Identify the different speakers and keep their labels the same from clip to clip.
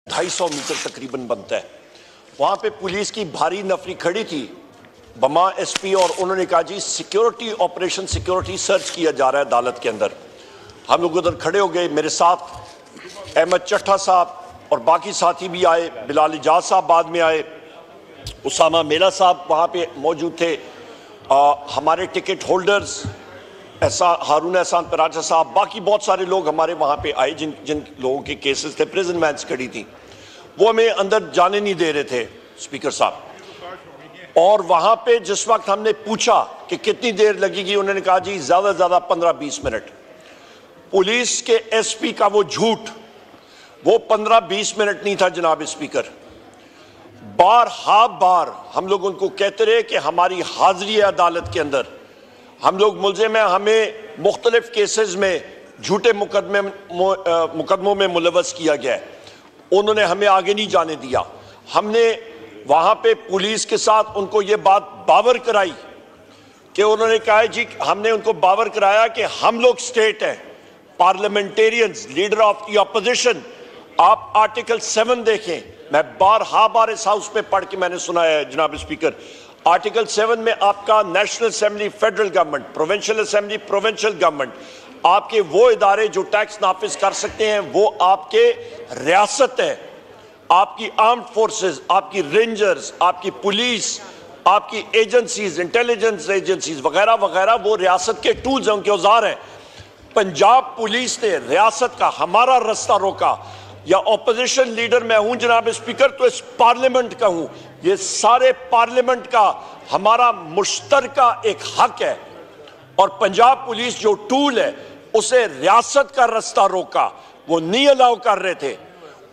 Speaker 1: 250 metre तकरीबन बनता है। वहां पे पुलिस की भारी नफरी खड़ी थी, बमा एसपी, और उन्होंने कहा जी सिक्योरिटी ऑपरेशन, सिक्योरिटी सर्च किया जा रहा है अदालत के अंदर। हम लोग उधर खड़े हो गए, मेरे साथ अहमद चट्टा साहब और बाकी साथी भी आए, बिलाल इजाज साहब बाद में आए, उसामा मेला साहब वहाँ पे मौजूद थे, हमारे टिकट होल्डर्स हारून एहसान पराचा साहब, बाकी बहुत सारे लोग हमारे वहाँ पे आए जिन जिन लोगों के केसेस थे, प्रिजन वैन्स खड़ी थी, वो हमें अंदर जाने नहीं दे रहे थे स्पीकर साहब। और वहाँ पे जिस वक्त हमने पूछा कि कितनी देर लगेगी, उन्होंने कहा जी ज़्यादा से ज़्यादा 15-20 मिनट। पुलिस के एसपी का वो झूठ, वो 15-20 मिनट नहीं था जनाब स्पीकर। बार हम लोग उनको कहते रहे कि हमारी हाजिरी है अदालत के अंदर, हम लोग मुलजिम हैं, हमें मुख्तलिफ केसेस में झूठे मुकदमों में मुलव्वस किया गया है। उन्होंने हमें आगे नहीं जाने दिया। हमने वहाँ पे पुलिस के साथ उनको ये बात बावर कराई कि उन्होंने कहा जी, हमने उनको बावर कराया कि हम लोग स्टेट हैं, parliamentarians, leader of the opposition. आप आर्टिकल 7 देखें, मैं बार इस हाउस में पढ़ के मैंने सुनाया है जनाब स्पीकर। आर्टिकल 7 में आपका national assembly federal government, provincial assembly provincial government, आपके वो इदारे जो टैक्स नाफिज कर सकते हैं वो आपके रियासत है। आपकी आर्म्ड फोर्सेस, आपकी रेंजर्स, आपकी पुलिस, आपकी एजेंसीज, इंटेलिजेंस एजेंसीज वगैरह वगैरह, वो रियासत के टूल्स हैं, उनके औजार हैं। पंजाब पुलिस ने रियासत का हमारा रास्ता रोका, या ऑपोजिशन लीडर मैं हूं जनाब स्पीकर तो इस पार्लियामेंट का हूं, ये सारे पार्लियामेंट का हमारा मुश्तरका एक हक है। और पंजाब पुलिस जो टूल है उसे रियासत का रास्ता रोका, वो नहीं अलाउ कर रहे थे।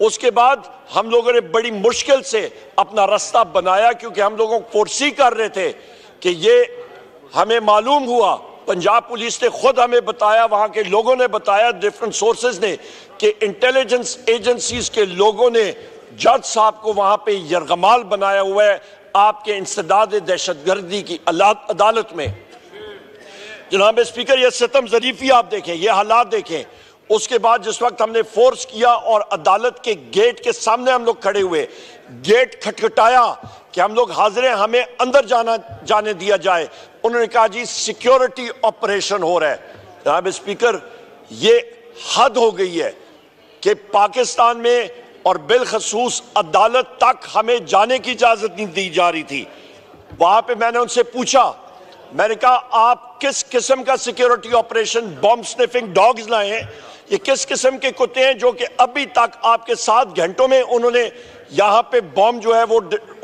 Speaker 1: उसके बाद हम लोगों ने बड़ी मुश्किल से अपना रास्ता बनाया, क्योंकि हम लोगों को फोर्सी कर रहे थे कि ये हमें मालूम हुआ, पंजाब पुलिस ने खुद हमें बताया, वहां के लोगों ने बताया, डिफरेंट सोर्सेज ने, कि इंटेलिजेंस एजेंसीज के लोगों ने जज साहब को वहां पे यरगमाल बनाया हुआ है आपके इंसदाद दहशतगर्दी की अदालत में। जनाब स्पीकर, ये सितम ज़रीफी आप देखें, ये हालात देखें। उसके बाद जिस वक्त हमने फोर्स किया और अदालत के गेट के सामने हम लोग खड़े हुए, गेट खटखटाया कि हम लोग हाजिर हैं, हमें अंदर जाने दिया जाए, उन्होंने कहा जी सिक्योरिटी ऑपरेशन हो रहा है। जनाब स्पीकर, ये हद हो गई है कि पाकिस्तान में और बिलखसूस अदालत तक हमें जाने की इजाजत नहीं दी जा रही थी। वहां पे मैंने उनसे पूछा, मैंने कहा आप किस किस्म का security operation, bomb sniffing dogs लाए हैं, ये किस किस्म के कुत्ते हैं जो कि अभी तक आपके 7 घंटों में उन्होंने यहाँ पे बॉम्ब जो है वो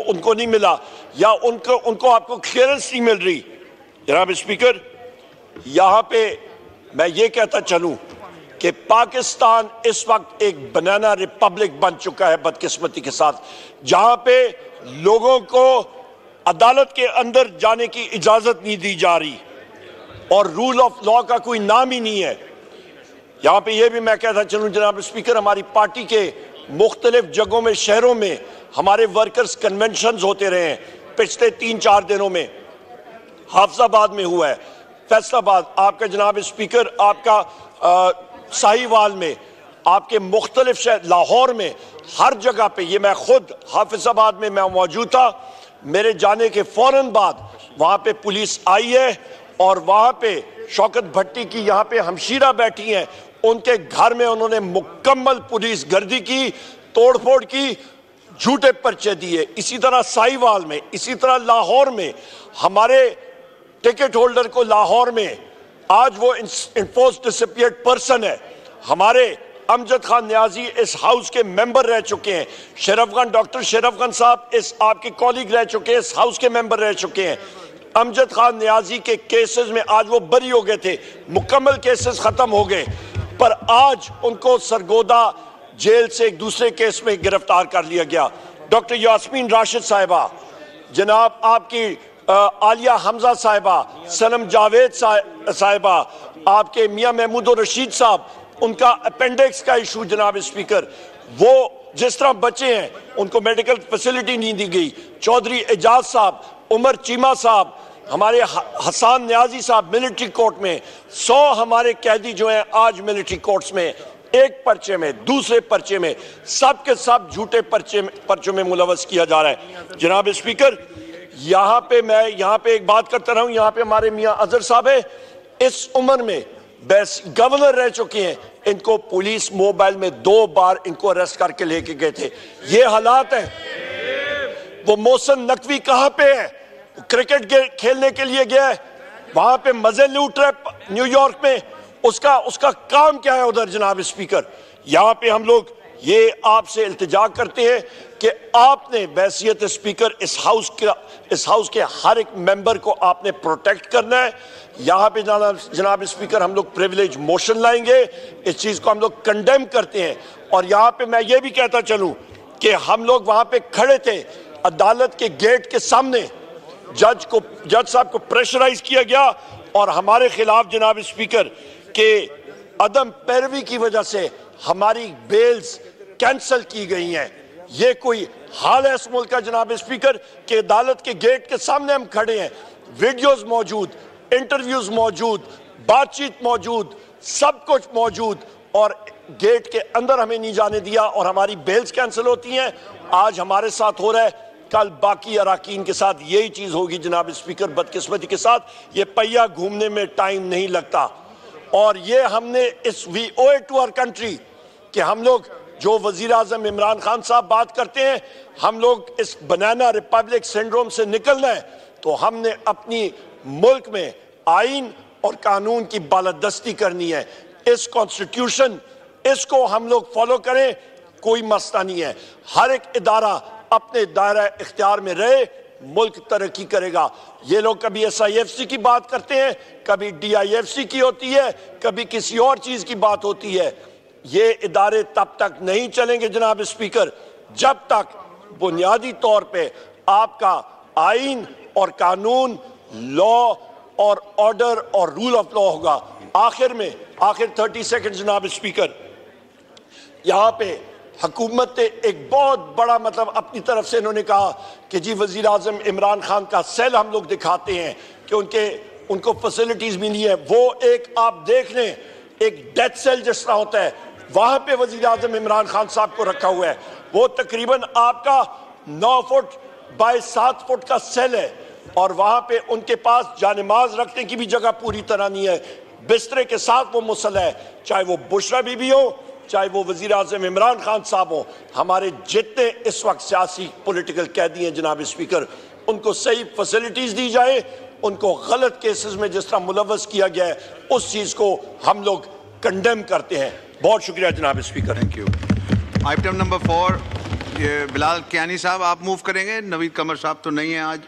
Speaker 1: उनको नहीं मिला, या उनको आपको क्लियरेंस नहीं मिल रही। जनाब स्पीकर, यहाँ पे मैं ये कहता चलूं कि पाकिस्तान इस वक्त एक बनाना रिपब्लिक बन चुका है बदकिस्मती के साथ, जहां पे लोगों को अदालत के अंदर जाने की इजाजत नहीं दी जा रही और रूल ऑफ लॉ का कोई नाम ही नहीं है। यहां पे ये भी मैं कहता चलूं जनाब स्पीकर, हमारी पार्टी के मुख्तलिफ जगहों में, शहरों में हमारे वर्कर्स कन्वेंशन होते रहे हैं पिछले 3-4 दिनों में। हाफिजाबाद में हुआ है, फैसलाबाद, आपका जनाब स्पीकर, आपका साहिवाल में, आपके मुख्तलिफ शहर, लाहौर में, हर जगह पे, ये मैं खुद हाफिजाबाद में मैं मौजूद था, मेरे जाने के फौरन बाद वहाँ पे पुलिस आई है और वहाँ पे शौकत भट्टी की यहाँ पे हमशीरा बैठी हैं, उनके घर में उन्होंने मुकम्मल पुलिस गर्दी की, तोड़फोड़ की, झूठे पर्चे दिए। इसी तरह साहिवाल में, इसी तरह लाहौर में, हमारे टिकट होल्डर को लाहौर में आज वो इन्फोर्स डिसअपीयर्ड पर्सन है। हमारे अमजद खान न्याजी इस हाउस के मेंबर रह चुके हैं, डॉक्टर शरफ खान साहब इस आपके कॉलीग रह चुके हैं, इस हाउस के मेंबर रह चुके हैं। अमजद खान न्याजी के केसेस में आज वो बरी हो गए थे, मुकम्मल केसेस खत्म हो गए, पर आज उनको सरगोदा जेल से एक दूसरे केस में गिरफ्तार कर लिया गया। डॉक्टर यास्मीन राशिद साहिबा, जनाब आपकी आलिया हमजा साहिबा, सनम जावेद साहिबा, आपके मियां महमूद रशीद साहब, उनका अपेंडिक्स का इशू जनाब स्पीकर, वो जिस तरह बचे हैं उनको मेडिकल फैसिलिटी नहीं दी गई। चौधरी एजाज साहब, उमर चीमा साहब, हमारे हसन न्याजी साहब मिलिट्री कोर्ट में, 100 हमारे कैदी जो हैं आज मिलिट्री कोर्ट्स में। एक पर्चे में, दूसरे पर्चे में, सब के सब झूठे पर्चों में मुलवस किया जा रहा है। जनाब स्पीकर, यहां पे एक बात करता रहा हूं, यहां पे हमारे मियां अजहर साहब है, इस उम्र में गवर्नर रह चुके हैं, इनको पुलिस मोबाइल में 2 बार इनको अरेस्ट करके लेके गए थे। ये हालात है। वो मोहसिन नकवी कहां पे है? क्रिकेट खेलने के लिए गया है, वहां पे मजे लूट रहे न्यूयॉर्क में, उसका काम क्या है उधर? जनाब स्पीकर, यहां पे हम लोग ये आपसे इल्तिजा करते हैं कि आपने बैसियत स्पीकर इस हाउस के हर एक मेंबर को आपने प्रोटेक्ट करना है। यहां पे जनाब स्पीकर हम लोग प्रिविलेज मोशन लाएंगे, इस चीज को हम लोग कंडेम करते हैं। और यहां पे मैं ये भी कहता चलूं कि हम लोग वहां पे खड़े थे अदालत के गेट के सामने, जज साहब को प्रेशराइज किया गया और हमारे खिलाफ जनाब स्पीकर के अदम पैरवी की वजह से हमारी बेल्स कैंसिल की गई हैं। ये कोई हाल है इस मुल्क का जनाब स्पीकर कि अदालत के गेट के सामने हम खड़े हैं, वीडियोस मौजूद, इंटरव्यूज मौजूद, बातचीत मौजूद, सब कुछ मौजूद, और गेट के अंदर हमें नहीं जाने दिया और हमारी बेल्स कैंसिल होती हैं। आज हमारे साथ हो रहा है, कल बाकी अराकीन के साथ यही चीज होगी जनाब स्पीकर। बदकिस्मती के साथ ये पहिया घूमने में टाइम नहीं लगता, और ये हमने we owe it to our country कि हम लोग जो वजीर आजम इमरान खान साहब बात करते हैं, हम लोग इस बनाना रिपब्लिक सिंड्रोम से निकलना है तो हमने अपनी मुल्क में आइन और कानून की बालादस्ती करनी है। इस कॉन्स्टिट्यूशन, इसको हम लोग फॉलो करें, कोई मसला नहीं है। हर एक इदारा अपने दायरा इख्तियार में रहे, मुल्क तरक्की करेगा। ये लोग कभी SIFC की बात करते हैं, कभी DIFC की होती है, कभी किसी और चीज की बात होती है। ये इदारे तब तक नहीं चलेंगे जनाब स्पीकर जब तक बुनियादी तौर पे आपका आइन और कानून, लॉ और ऑर्डर और रूल ऑफ लॉ होगा। आखिर 30 सेकंड जनाब स्पीकर, यहां पे हुकूमत ने एक बहुत बड़ा मतलब अपनी तरफ से इन्होंने कहा कि जी वजीर आजम इमरान खान का सेल हम लोग दिखाते हैं कि उनको फैसिलिटीज मिली है। वो एक आप देख लें, एक डेथ सेल जिस तरह होता है, वहां पे वजीर आजम इमरान खान साहब को रखा हुआ है। वो तकरीबन आपका 9 फुट बाय 7 फुट का सेल है, और वहां पे उनके पास जानिमाज रखने की भी जगह पूरी तरह नहीं है। बिस्तरे के साथ वो मुसल्ला है, चाहे वो बुशरा बीबी हो, चाहे वो वजीर आजम इमरान खान साहब हो। हमारे जितने इस वक्त सियासी पॉलिटिकल कैदी हैं जनाब स्पीकर, उनको सही फैसिलिटीज दी जाए, उनको गलत केसेस में जिस तरह मुलव्वस किया गया है उस चीज को हम लोग कंडेम करते हैं। बहुत शुक्रिया जनाब speaker.
Speaker 2: Thank you. Item number 4 Bilal Kiyani साहब आप मूव करेंगे, नवीद कमर साहब तो नहीं है आज।